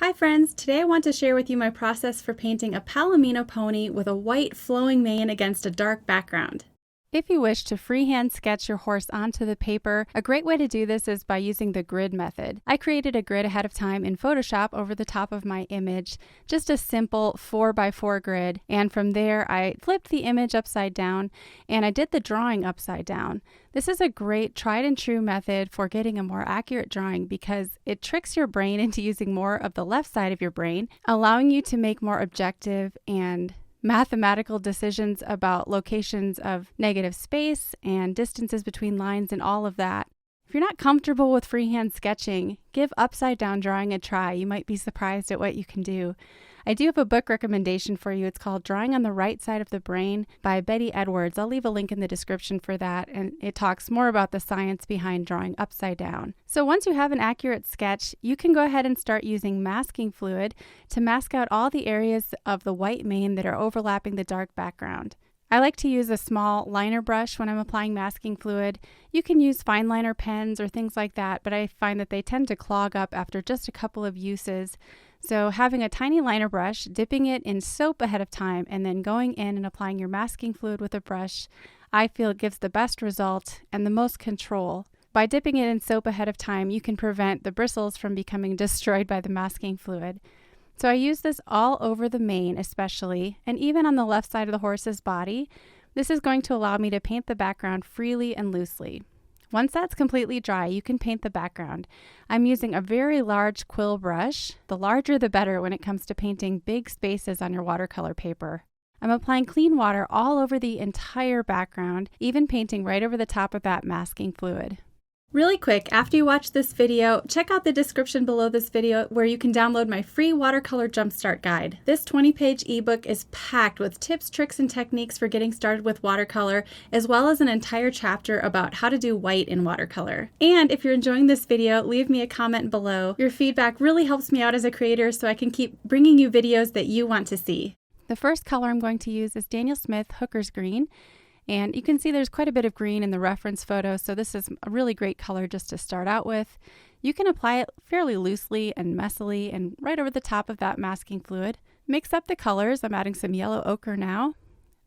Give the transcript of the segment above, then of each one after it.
Hi friends, today I want to share with you my process for painting a Palomino pony with a white flowing mane against a dark background. If you wish to freehand sketch your horse onto the paper, a great way to do this is by using the grid method. I created a grid ahead of time in Photoshop over the top of my image, just a simple 4x4 grid, and from there I flipped the image upside down and I did the drawing upside down. This is a great tried and true method for getting a more accurate drawing because it tricks your brain into using more of the left side of your brain, allowing you to make more objective and mathematical decisions about locations of negative space and distances between lines and all of that. If you're not comfortable with freehand sketching, give upside down drawing a try. You might be surprised at what you can do. I do have a book recommendation for you. It's called Drawing on the Right Side of the Brain by Betty Edwards. I'll leave a link in the description for that, and it talks more about the science behind drawing upside down. So once you have an accurate sketch, you can go ahead and start using masking fluid to mask out all the areas of the white mane that are overlapping the dark background. I like to use a small liner brush when I'm applying masking fluid. You can use fine liner pens or things like that, but I find that they tend to clog up after just a couple of uses. So having a tiny liner brush, dipping it in soap ahead of time, and then going in and applying your masking fluid with a brush, I feel gives the best result and the most control. By dipping it in soap ahead of time, you can prevent the bristles from becoming destroyed by the masking fluid. So I use this all over the mane especially, and even on the left side of the horse's body. This is going to allow me to paint the background freely and loosely. Once that's completely dry, you can paint the background. I'm using a very large quill brush. The larger the better when it comes to painting big spaces on your watercolor paper. I'm applying clean water all over the entire background, even painting right over the top of that masking fluid. Really quick, after you watch this video, check out the description below this video where you can download my free Watercolor Jumpstart guide. This 20-page ebook is packed with tips, tricks, and techniques for getting started with watercolor, as well as an entire chapter about how to do white in watercolor. And if you're enjoying this video, leave me a comment below. Your feedback really helps me out as a creator so I can keep bringing you videos that you want to see. The first color I'm going to use is Daniel Smith Hooker's Green. And you can see there's quite a bit of green in the reference photo, so this is a really great color just to start out with. You can apply it fairly loosely and messily and right over the top of that masking fluid. Mix up the colors. I'm adding some yellow ochre now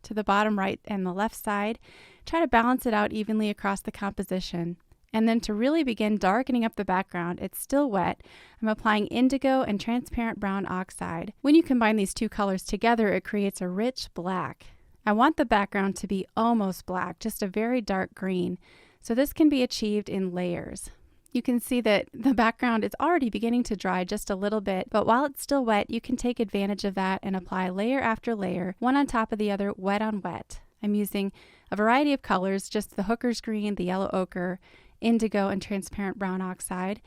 to the bottom right and the left side. Try to balance it out evenly across the composition. And then to really begin darkening up the background, it's still wet. I'm applying indigo and transparent brown oxide. When you combine these two colors together, it creates a rich black. I want the background to be almost black, just a very dark green. So this can be achieved in layers. You can see that the background is already beginning to dry just a little bit, but while it's still wet, you can take advantage of that and apply layer after layer, one on top of the other, wet on wet. I'm using a variety of colors, just the Hooker's Green, the yellow ochre, indigo, and transparent brown oxide.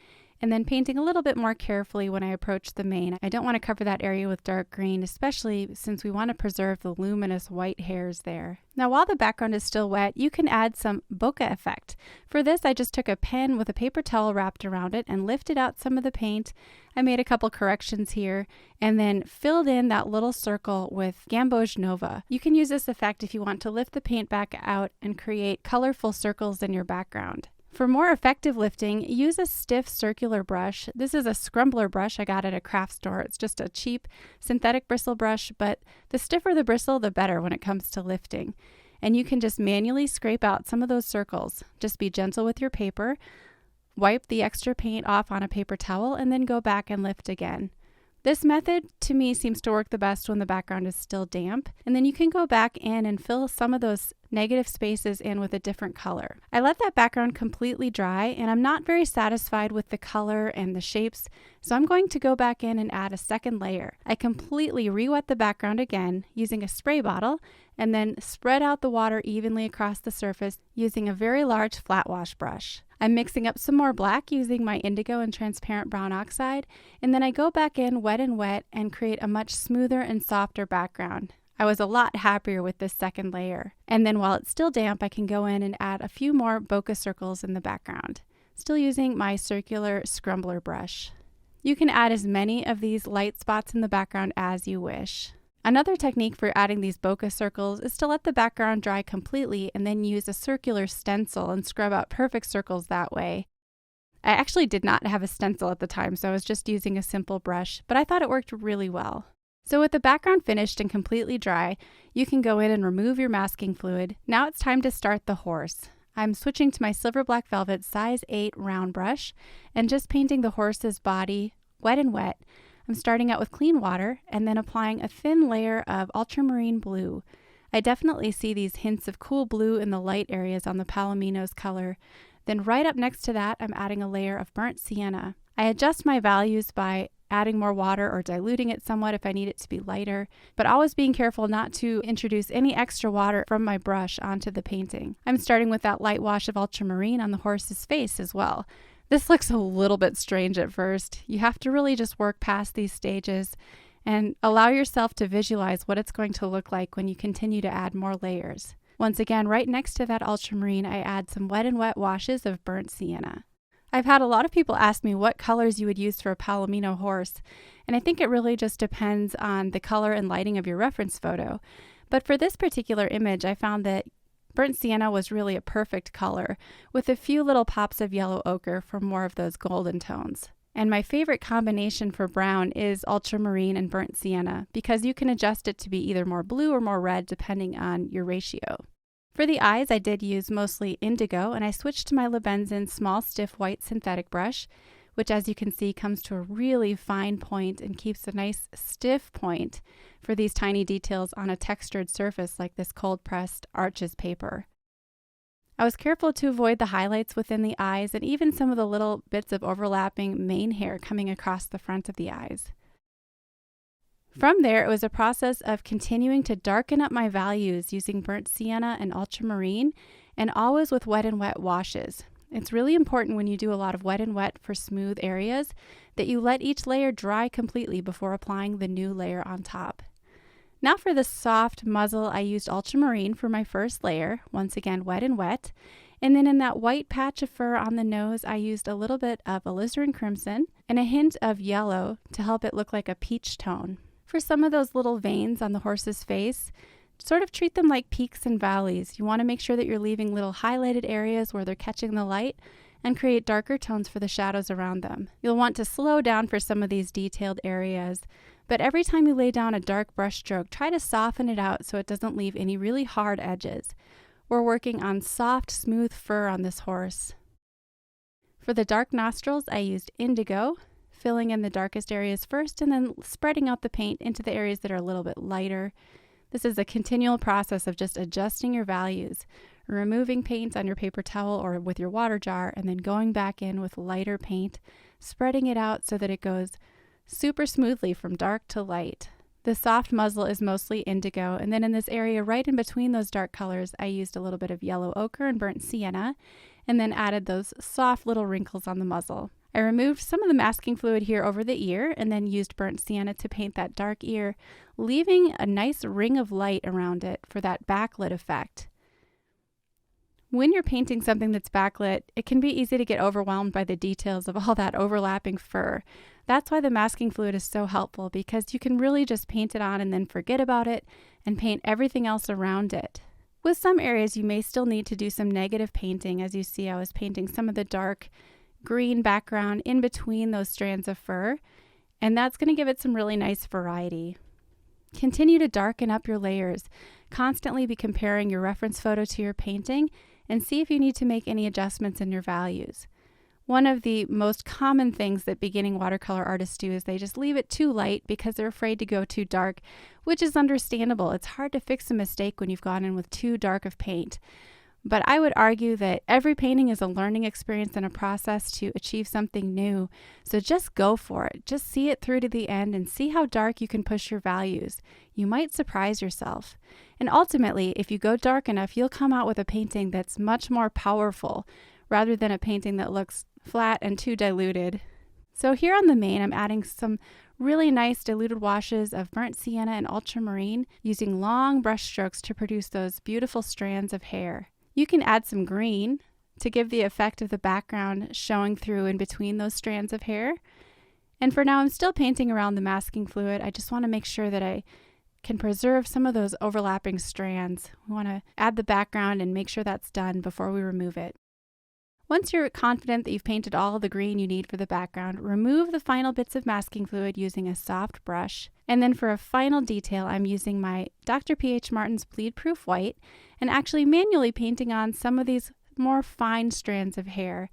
And then painting a little bit more carefully when I approach the mane. I don't want to cover that area with dark green, especially since we want to preserve the luminous white hairs there. Now while the background is still wet, you can add some bokeh effect. For this, I just took a pen with a paper towel wrapped around it and lifted out some of the paint. I made a couple corrections here and then filled in that little circle with Gamboge Nova. You can use this effect if you want to lift the paint back out and create colorful circles in your background. For more effective lifting, use a stiff circular brush. This is a scrumbler brush I got at a craft store. It's just a cheap synthetic bristle brush, but the stiffer the bristle, the better when it comes to lifting. And you can just manually scrape out some of those circles. Just be gentle with your paper, wipe the extra paint off on a paper towel, and then go back and lift again. This method, to me, seems to work the best when the background is still damp, and then you can go back in and fill some of those negative spaces in with a different color. I let that background completely dry, and I'm not very satisfied with the color and the shapes, so I'm going to go back in and add a second layer. I completely re-wet the background again using a spray bottle, and then spread out the water evenly across the surface using a very large flat wash brush. I'm mixing up some more black using my indigo and transparent brown oxide, and then I go back in wet and create a much smoother and softer background. I was a lot happier with this second layer. And then while it's still damp, I can go in and add a few more bokeh circles in the background, still using my circular scrumbler brush. You can add as many of these light spots in the background as you wish. Another technique for adding these bokeh circles is to let the background dry completely and then use a circular stencil and scrub out perfect circles that way. I actually did not have a stencil at the time, so I was just using a simple brush, but I thought it worked really well. So with the background finished and completely dry, you can go in and remove your masking fluid. Now it's time to start the horse. I'm switching to my Silver Black Velvet size 8 round brush and just painting the horse's body wet and wet. I'm starting out with clean water and then applying a thin layer of ultramarine blue. I definitely see these hints of cool blue in the light areas on the Palomino's color. Then right up next to that, I'm adding a layer of burnt sienna. I adjust my values by adding more water or diluting it somewhat if I need it to be lighter, but always being careful not to introduce any extra water from my brush onto the painting. I'm starting with that light wash of ultramarine on the horse's face as well. This looks a little bit strange at first. You have to really just work past these stages and allow yourself to visualize what it's going to look like when you continue to add more layers. Once again, right next to that ultramarine, I add some wet and wet washes of burnt sienna. I've had a lot of people ask me what colors you would use for a Palomino horse, and I think it really just depends on the color and lighting of your reference photo. But for this particular image, I found that burnt sienna was really a perfect color, with a few little pops of yellow ochre for more of those golden tones. And my favorite combination for brown is ultramarine and burnt sienna, because you can adjust it to be either more blue or more red depending on your ratio. For the eyes, I did use mostly indigo, and I switched to my Lebenzin small stiff white synthetic brush, which as you can see comes to a really fine point and keeps a nice stiff point for these tiny details on a textured surface like this cold pressed Arches paper. I was careful to avoid the highlights within the eyes and even some of the little bits of overlapping mane hair coming across the front of the eyes. From there, it was a process of continuing to darken up my values using burnt sienna and ultramarine, and always with wet and wet washes. It's really important when you do a lot of wet and wet for smooth areas that you let each layer dry completely before applying the new layer on top. Now for the soft muzzle, I used ultramarine for my first layer, once again wet and wet, and then in that white patch of fur on the nose, I used a little bit of alizarin crimson and a hint of yellow to help it look like a peach tone. For some of those little veins on the horse's face, sort of treat them like peaks and valleys. You want to make sure that you're leaving little highlighted areas where they're catching the light and create darker tones for the shadows around them. You'll want to slow down for some of these detailed areas, but every time you lay down a dark brush stroke, try to soften it out so it doesn't leave any really hard edges. We're working on soft, smooth fur on this horse. For the dark nostrils, I used indigo, filling in the darkest areas first and then spreading out the paint into the areas that are a little bit lighter. This is a continual process of just adjusting your values, removing paint on your paper towel or with your water jar, and then going back in with lighter paint, spreading it out so that it goes super smoothly from dark to light. The soft muzzle is mostly indigo, and then in this area right in between those dark colors, I used a little bit of yellow ochre and burnt sienna, and then added those soft little wrinkles on the muzzle. I removed some of the masking fluid here over the ear and then used burnt sienna to paint that dark ear, leaving a nice ring of light around it for that backlit effect. When you're painting something that's backlit, it can be easy to get overwhelmed by the details of all that overlapping fur. That's why the masking fluid is so helpful, because you can really just paint it on and then forget about it and paint everything else around it. With some areas, you may still need to do some negative painting. As you see, I was painting some of the dark green background in between those strands of fur, and that's going to give it some really nice variety. Continue to darken up your layers. Constantly be comparing your reference photo to your painting and see if you need to make any adjustments in your values. One of the most common things that beginning watercolor artists do is they just leave it too light because they're afraid to go too dark, which is understandable. It's hard to fix a mistake when you've gone in with too dark of paint. But I would argue that every painting is a learning experience and a process to achieve something new. So just go for it. Just see it through to the end and see how dark you can push your values. You might surprise yourself. And ultimately, if you go dark enough, you'll come out with a painting that's much more powerful rather than a painting that looks flat and too diluted. So here on the mane, I'm adding some really nice diluted washes of burnt sienna and ultramarine using long brush strokes to produce those beautiful strands of hair. You can add some green to give the effect of the background showing through in between those strands of hair. And for now, I'm still painting around the masking fluid. I just want to make sure that I can preserve some of those overlapping strands. We want to add the background and make sure that's done before we remove it. Once you're confident that you've painted all of the green you need for the background, remove the final bits of masking fluid using a soft brush. And then for a final detail, I'm using my Dr. P.H. Martin's Bleed Proof White and actually manually painting on some of these more fine strands of hair,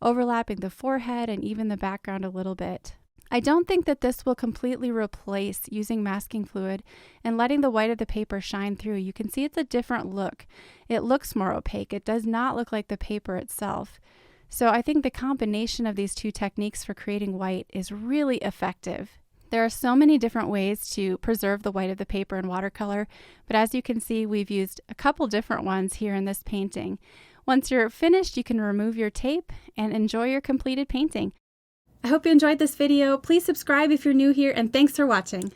overlapping the forehead and even the background a little bit. I don't think that this will completely replace using masking fluid and letting the white of the paper shine through. You can see it's a different look. It looks more opaque. It does not look like the paper itself. So I think the combination of these two techniques for creating white is really effective. There are so many different ways to preserve the white of the paper in watercolor, but as you can see, we've used a couple different ones here in this painting. Once you're finished, you can remove your tape and enjoy your completed painting. I hope you enjoyed this video. Please subscribe if you're new here, and thanks for watching.